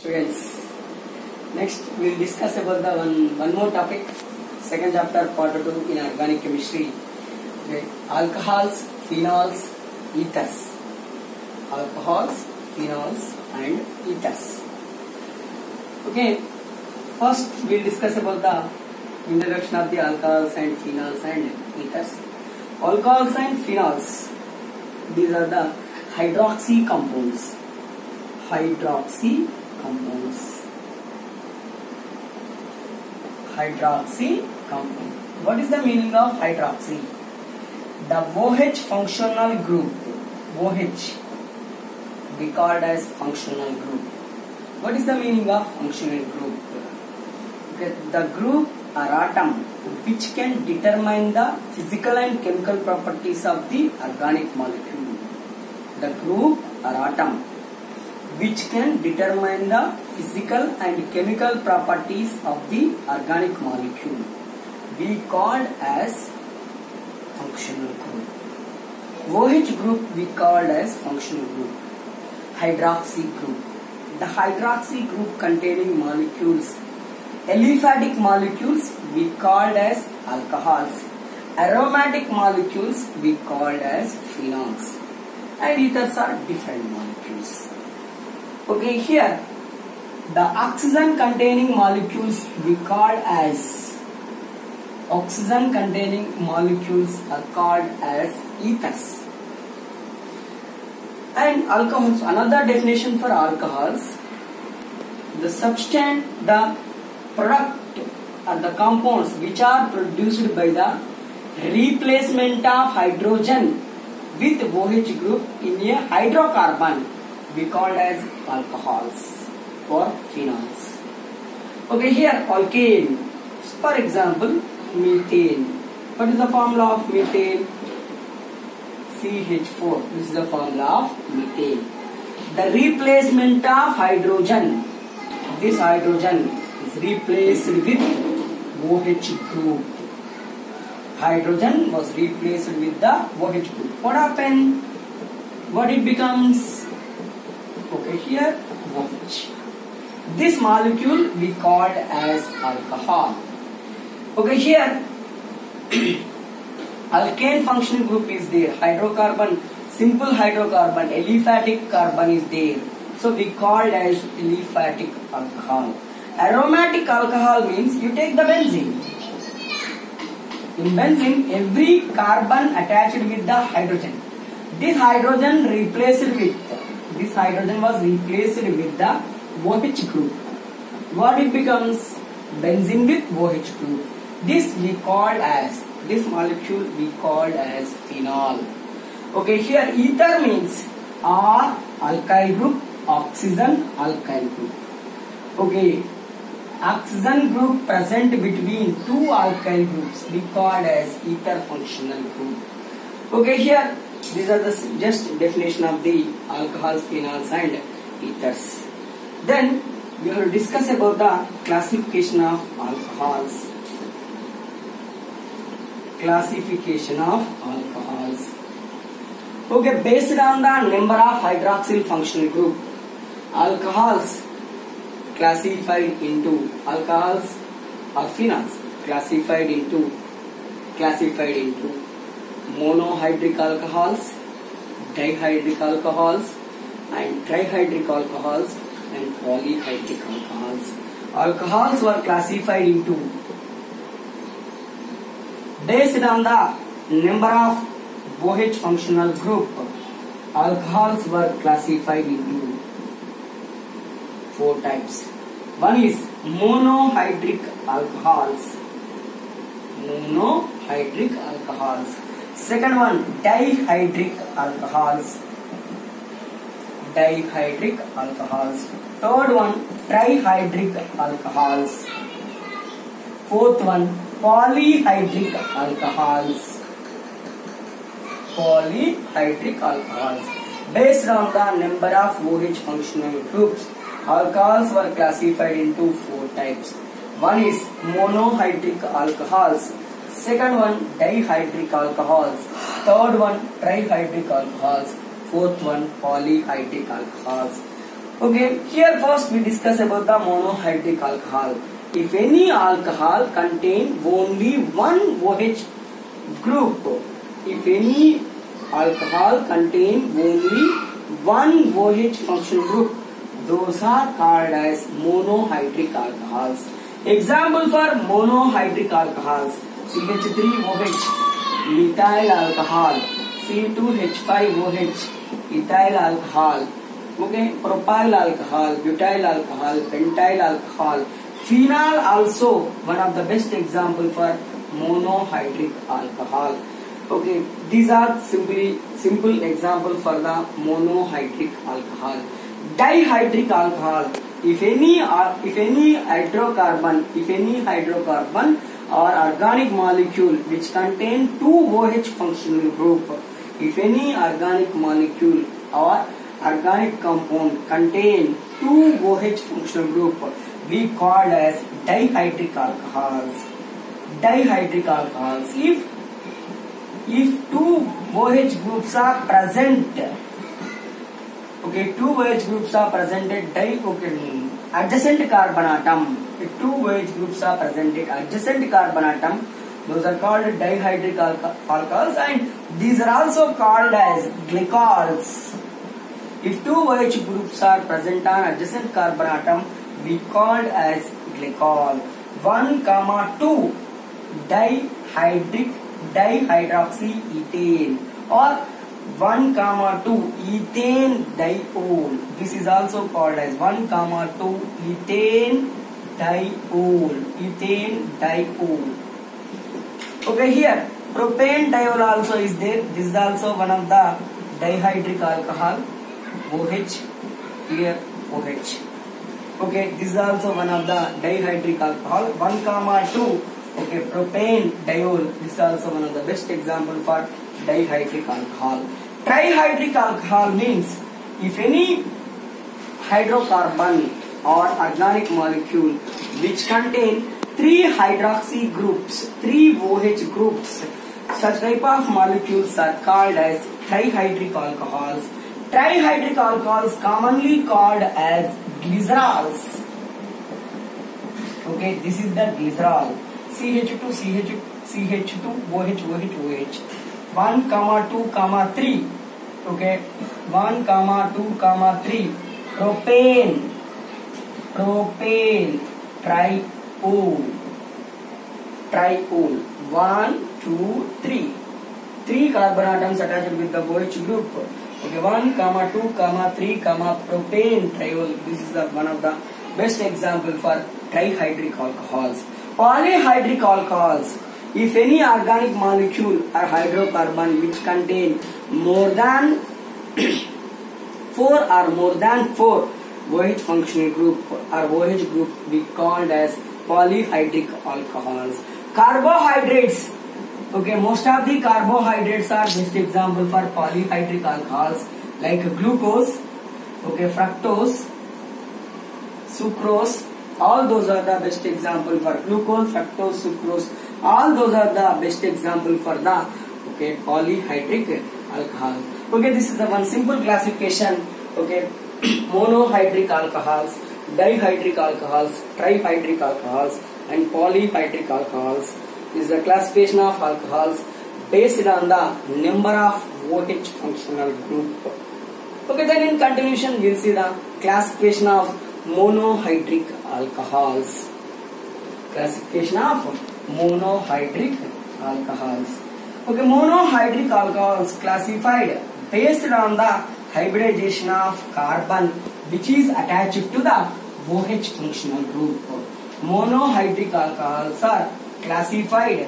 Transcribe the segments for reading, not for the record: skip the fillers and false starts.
Students, next we will discuss about the one more topic, second chapter, part 2 in organic chemistry. Okay. Alcohols, phenols, ethers. Alcohols, phenols, and ethers. Okay. First, we will discuss about the introduction of the alcohols and phenols and ethers. Alcohols and phenols. These are the hydroxy compounds. Hydroxy compounds. Hydroxy compound. What is the meaning of hydroxy? The OH functional group. OH we called as functional group. What is the meaning of functional group? Okay, the group or atom which can determine the physical and chemical properties of the organic molecule. The group or atom which can determine the physical and chemical properties of the organic molecule we called as functional group. OH group we called as functional group. Hydroxy group. The hydroxy group containing molecules, aliphatic molecules we called as alcohols. Aromatic molecules we called as phenols. And ethers are different molecules. Okay, here the oxygen containing molecules we call as are called as ethers. And alcohols, another definition for alcohols, the substance, the product or the compounds which are produced by the replacement of hydrogen with OH group in a hydrocarbon we called as alcohols or phenols. Okay, here alkane. For example, methane. What is the formula of methane? CH4. This is the formula of methane. The replacement of hydrogen. This hydrogen is replaced with OH group. Hydrogen was replaced with the OH group. What happened? What it becomes? Okay, here OH. This molecule we called as alcohol. Okay, here alkane functional group is there. Hydrocarbon, simple hydrocarbon, aliphatic carbon is there. So we called as aliphatic alcohol. Aromatic alcohol means you take the benzene. In benzene, every carbon attached with the hydrogen. This hydrogen was replaced with the OH group. What it becomes? Benzene with OH group. This molecule we called as phenol. Okay, here ether means R alkyl group, oxygen alkyl group. Okay, oxygen group present between two alkyl groups we called as ether functional group. Okay, here these are the just definition of the alcohols, phenols and ethers. Then we will discuss about the classification of alcohols. Classification of alcohols. Okay, based on the number of hydroxyl functional group, alcohols classified into alcohols or phenols classified into monohydric alcohols, dihydric alcohols and trihydric alcohols and polyhydric alcohols. Alcohols were classified into based on the number of OH functional group. Alcohols were classified into 4 types. One is monohydric alcohols. Monohydric alcohols. Second one, dihydric alcohols. Dihydric alcohols. Third one, trihydric alcohols. Fourth one, polyhydric alcohols. Polyhydric alcohols. Based on the number of OH functional groups, alcohols were classified into 4 types. One is monohydric alcohols. Second one, dihydric alcohols. Third one, trihydric alcohols. Fourth one, polyhydric alcohols. Okay, here first we discuss about the monohydric alcohol. If any alcohol contain only one OH group, if any alcohol contain only one OH functional group, those are called as monohydric alcohols. Example for monohydric alcohols: CH3OH, methyl alcohol; C2H5OH, ethyl alcohol. Okay, propyl alcohol, butyl alcohol, pentyl alcohol. Phenol also one of the best example for monohydric alcohol. Okay, these are simple example for the monohydric alcohol. Dihydric alcohol: if any hydrocarbon or organic molecule which contain two OH functional group, if any organic molecule or organic compound contain two OH functional group, we called as dihydric alcohols. Dihydric alcohols. If two OH groups are present, okay, two OH groups are presented adjacent carbon atom. If two OH groups are presented adjacent carbon atom, those are called dihydric alcohols, and these are also called as glycols. If two OH groups are present on adjacent carbon atom, we called as glycol. 1,2 dihydroxyethane or 1,2 ethane diol. This is also called as 1,2 ethane diol. Okay, here propane diol also is there. This is also one of the dihydric alcohol. OH, here OH. Okay, this is also one of the dihydric alcohol. 1,2. Okay, propane diol. This is also one of the best example for dihydric alcohol. Trihydric alcohol means if any hydrocarbon or organic molecule which contain three hydroxy groups, three OH groups, such type of molecules are called as trihydric alcohols. Trihydric alcohols commonly called as glycerols. Okay, this is the glycerol. CH2, OH. 1, 2, 3. Okay, 1, 2, 3. Propane, triol. 1, 2, 3. 3 carbon atoms attached with the OH group. Okay, 1, 2, 3, propane triol. This is one of the best example for trihydric alcohols. Polyhydric alcohols: if any organic molecule or hydrocarbon which contain more than 4 OH functional group or OH group, we called as polyhydric alcohols. Carbohydrates. Okay, most of the carbohydrates are best example for polyhydric alcohols, like glucose, okay, fructose, sucrose. All those are the best example for glucose, fructose, sucrose. All those are the best example for the polyhydric alcohol. Okay, this is the one simple classification. Okay, monohydric alcohols, dihydric alcohols, trihydric alcohols, and polyhydric alcohols. This is the classification of alcohols based on the number of OH functional group. Okay, then in continuation we'll see the classification of monohydric alcohols. Classification of monohydric alcohols. Okay, monohydric alcohols classified based on the hybridization of carbon which is attached to the OH functional group. Monohydric alcohols are classified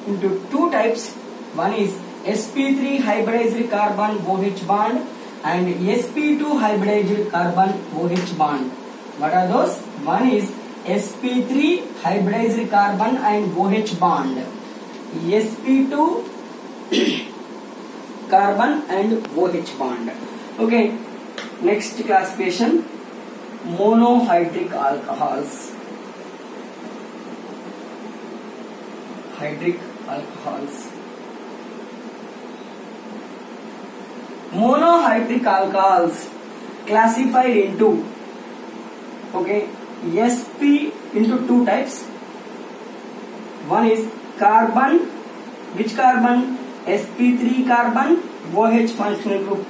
into two types. One is sp3 hybridized carbon OH bond and sp2 hybridized carbon OH bond. What are those? One is sp3 hybridized carbon and OH bond, sp2 carbon and OH bond. Okay, next classification, monohydric alcohols. Hydric alcohols. Monohydric alcohols classified into, okay, sp into two types. One is carbon, which carbon? sp3 carbon, OH functional group.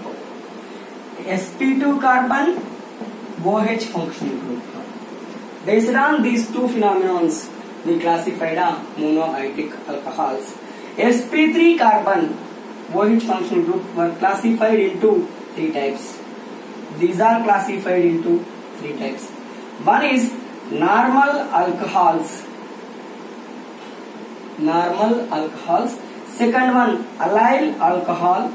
sp2 carbon, OH functional group. Based on these two phenomena, we classified monohydric alcohols. sp3 carbon, OH functional group were classified into three types. These are classified into three types. One is normal alcohols. Normal alcohols. Second one, allyl alcohol.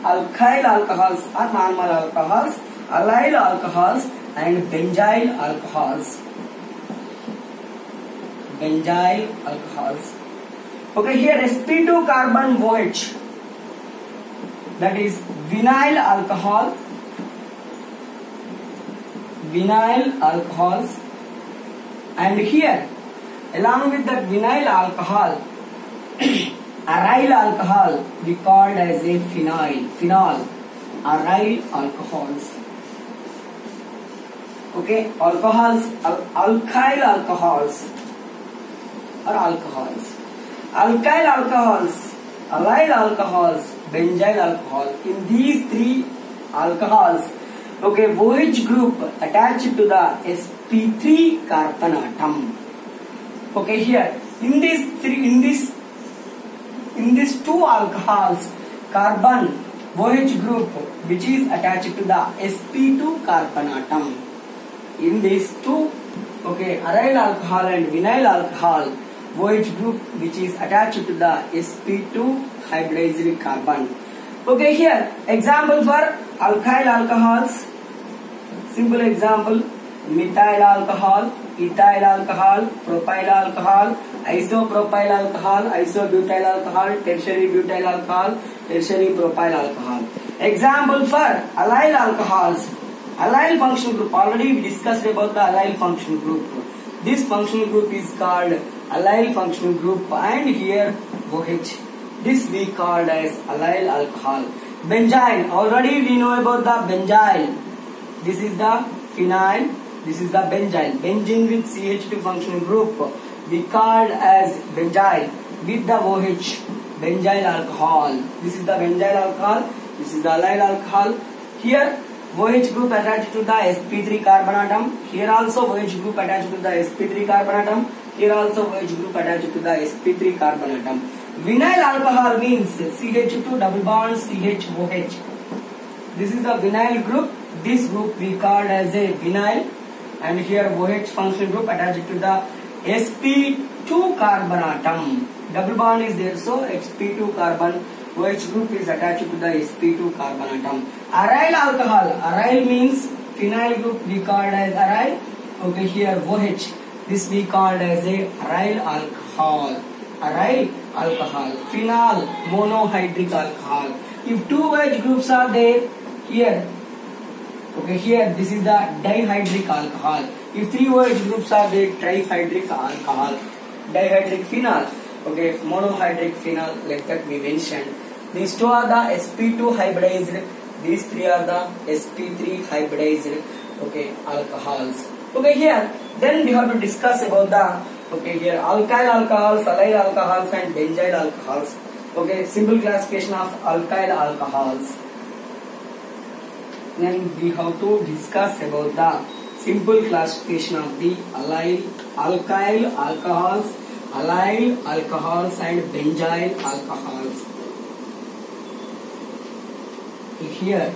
Alkyl alcohols are normal alcohols, allyl alcohols, and benzyl alcohols. Benzyl alcohols. Okay, here sp2 carbon OH, that is vinyl alcohol. Vinyl alcohols. And here, along with that vinyl alcohol, aryl alcohol we called as a phenol, aryl alcohols. Okay, alcohols, alkyl alcohols or alcohols, alkyl alcohols, allyl alcohols, benzyl alcohol. In these three alcohols, okay, OH group attached to the sp3 carbon atom. Okay, here in these two alcohols, carbon OH group which is attached to the sp2 carbon atom. In these two, okay, aryl alcohol and vinyl alcohol, OH group which is attached to the sp2 hybridized carbon. Okay, here example for alkyl alcohols. Simple example: methyl alcohol, ethyl alcohol, propyl alcohol, isopropyl alcohol, isobutyl alcohol, tertiary butyl alcohol, tertiary propyl alcohol. Example for allyl alcohols. Allyl functional group. Already we discussed about the allyl functional group. This functional group is called allyl functional group, and here OH. This we called as allyl alcohol. Benzyl. Already we know about the benzyl. This is the phenyl. This is the benzyl. Benzene with CH2 functional group we called as benzyl with the OH, benzyl alcohol. This is the benzyl alcohol. This is the allyl alcohol. Here OH group attached to the sp3 carbon atom. Here also OH group attached to the sp3 carbon atom. Here also OH group attached to the sp3 carbon atom. Vinyl alcohol means CH2 double bond CHOH. This is the vinyl group. This group we called as a vinyl, and here OH function group attached to the sp2 carbon atom. Double bond is there, so sp2 carbon. OH group is attached to the sp2 carbon atom. Aryl alcohol. Aryl means phenyl group we called as aryl. Okay, here OH. This we called as a aryl alcohol. Aryl alcohol. Phenol, monohydric alcohol. If two OH groups are there, here, okay, here this is the dihydric alcohol. If three OH groups are there, trihydric alcohol. Dihydric phenol. Okay, monohydric phenol, like that we mentioned. These two are the sp2 hybridized. These three are the sp3 hybridized. Okay, alcohols. Okay, here then we have to discuss about the, okay, here alkyl alcohols, allyl alcohols, and benzyl alcohols. Okay, simple classification of alkyl alcohols. Then we have to discuss about the simple classification of the alkyl alcohols, allyl alcohols, and benzyl alcohols. Here,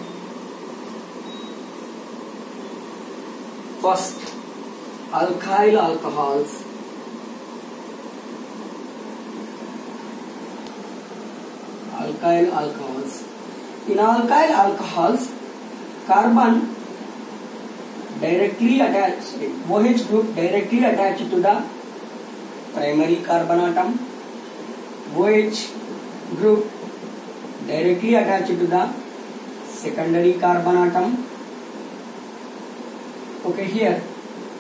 first, alkyl alcohols. Alkyl alcohols. In alkyl alcohols, carbon directly attached, OH group directly attached to the primary carbon atom. OH group directly attached to the secondary carbon atom. Okay, here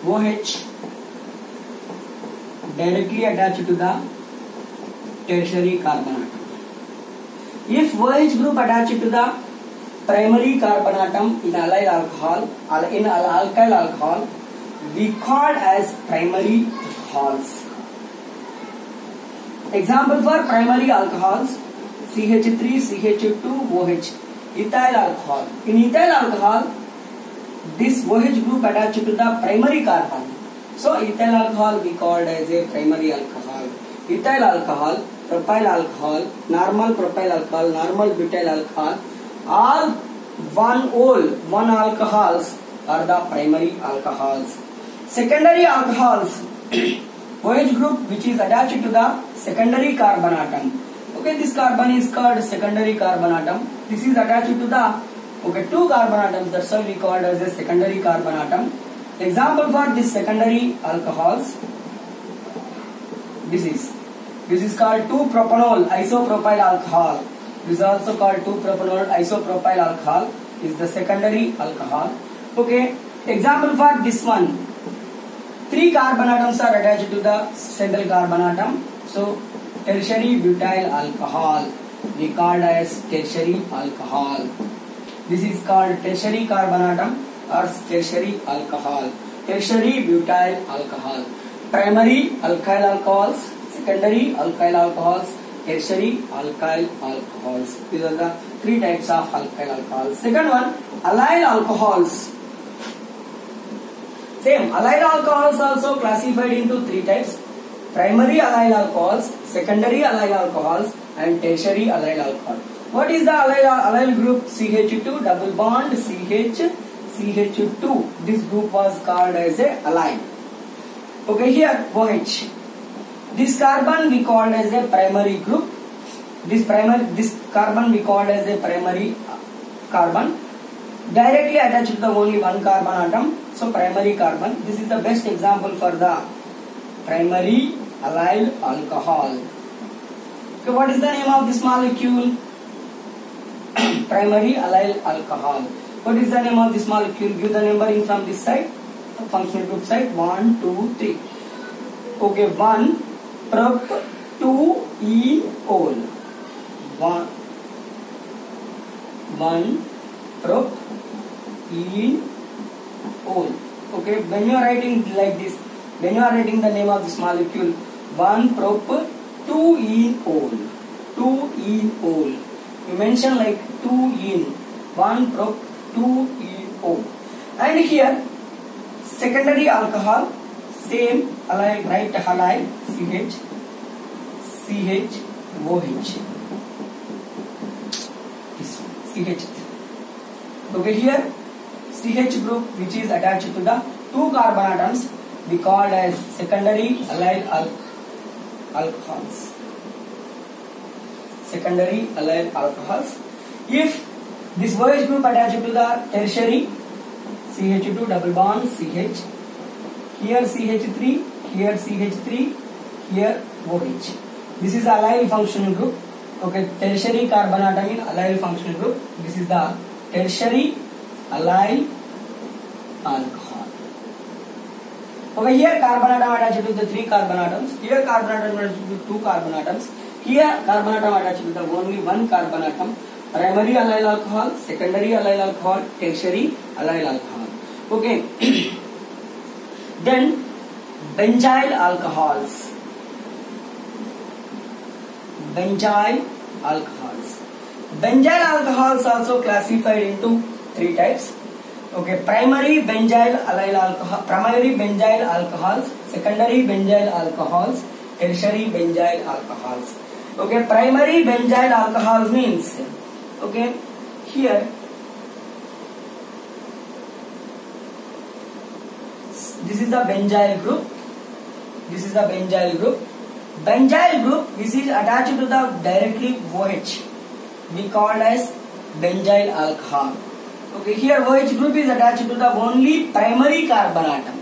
OH directly attached to the tertiary carbon atom. If OH group attached to the primary carbon atom in allyl alcohol, in alkyl alcohol, we called as primary alcohols. Example for primary alcohols: CH3, CH2, OH. Ethyl alcohol. In ethyl alcohol, this OH group attached to the primary carbon. So ethyl alcohol we called as a primary alcohol. Ethyl alcohol, propyl alcohol, normal propyl alcohol, normal butyl alcohol, all one alcohols are the primary alcohols. Secondary alcohols, OH group which is attached to the secondary carbon atom. Okay, this carbon is called secondary carbon atom. This is attached to the two carbon atoms. That's why we called as a secondary carbon atom. Example for this secondary alcohols. This is called 2-propanol isopropyl alcohol. This is also called 2-propanol isopropyl alcohol. Is the secondary alcohol. Okay. Example for this one. 3 carbon atoms are attached to the central carbon atom. So tertiary butyl alcohol we called as tertiary alcohol. This is called tertiary carbon atom or tertiary alcohol. Tertiary butyl alcohol. Primary alkyl alcohols, secondary alkyl alcohols, tertiary alkyl alcohols. These are the 3 types of alkyl alcohols. Second one, allyl alcohols. Same, allyl alcohols also classified into 3 types: primary allyl alcohols, secondary allyl alcohols, and tertiary allyl alcohol. What is the allyl group? CH2 double bond CH2. This group was called as a allyl. Okay, here OH. This carbon we called as a primary group. This carbon we called as a primary carbon. Directly attached to the only one carbon atom. So primary carbon. This is the best example for the primary allyl alcohol. Okay, what is the name of this molecule? Primary allyl alcohol. What is the name of this molecule? Give the numbering from this side, the functional group side. 1, 2, 3. Okay, 1 prop 2 enol. 1 prop enol. Okay, when you are writing like this, when you are writing the name of this molecule, 1 prop 2 enol. 2 enol. You mention like 2 en. 1 prop 2 enol. And here secondary alcohol, same allyl, right? Allyl CH OH. This one CH. Okay, here CH group which is attached to the 2 carbon atoms we called as secondary allyl alcohols. Secondary allyl alcohols. If this OH group attached to the tertiary, CH2 double bond CH, here CH3, here CH3, here OH. This is the allyl functional group. Okay, tertiary carbon atom in allyl functional group. This is the tertiary allyl alcohol. Okay, here carbon atom attached to the 3 carbon atoms. Here carbon atom attached to 2 carbon atoms. Here carbon atom attached to the only 1 carbon atom. Primary allyl alcohol, secondary allyl alcohol, tertiary allyl alcohol. Okay. Then benzyl alcohols. Benzyl alcohols. Benzyl alcohols also classified into 3 types. Okay, primary benzyl alcohols, secondary benzyl alcohols, tertiary benzyl alcohols. Okay, primary benzyl alcohols means, okay, here this is the benzyl group. This is the benzyl group. Benzyl group which is attached to the directly OH we called as benzyl alcohol. Okay, here OH group is attached to the only primary carbon atom.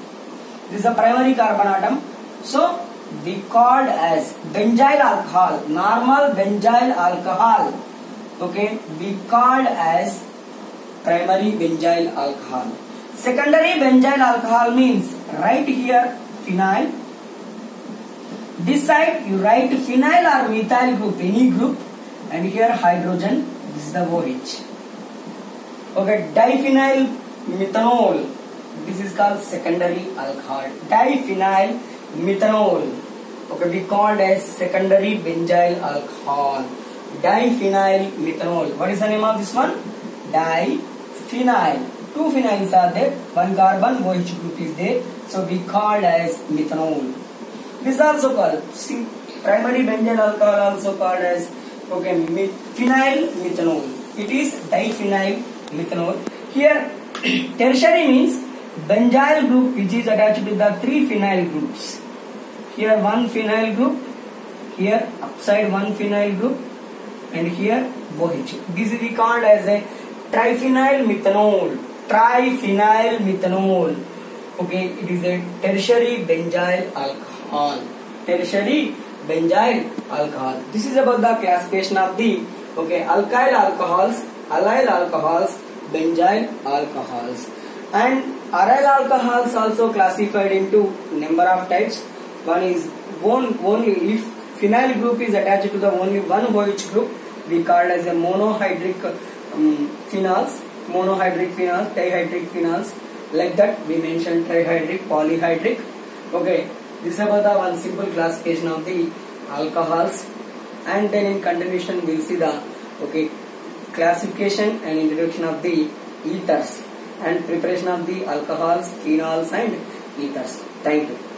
This is the primary carbon atom. So we called as benzyl alcohol, normal benzyl alcohol. Okay, we called as primary benzyl alcohol. Secondary benzyl alcohol means right here phenyl. This side you write phenyl or methyl group, any group, and here hydrogen. This is the OH. Okay, diphenyl methanol. This is called secondary alcohol. Diphenyl methanol. Okay, we called as secondary benzyl alcohol. Diphenyl methanol. What is the name of this one? Diphenyl. Two phenyls are there. One carbon OH group is there. So we called as methanol. This is also called primary benzyl alcohol, also called as phenyl methanol. It is diphenyl methanol. Here tertiary means benzyl group which is attached to the three phenyl groups. Here one phenyl group, here upside one phenyl group, and here OH. This is called as a triphenyl methanol. Triphenyl methanol. Okay, it is a tertiary benzyl alcohol. Tertiary benzyl alcohol. This is about the classification of the alkyl alcohols, allyl alcohols, benzyl alcohols, and aryl alcohols also classified into number of types. One is only if phenyl group is attached to the only one OH group, we called as a monohydric phenols, dihydric phenols. Like that we mentioned trihydric, polyhydric. Okay, this is about the one simple classification of the alcohols, and then in continuation we'll see the classification and introduction of the ethers and preparation of the alcohols, phenols and ethers. Thank you.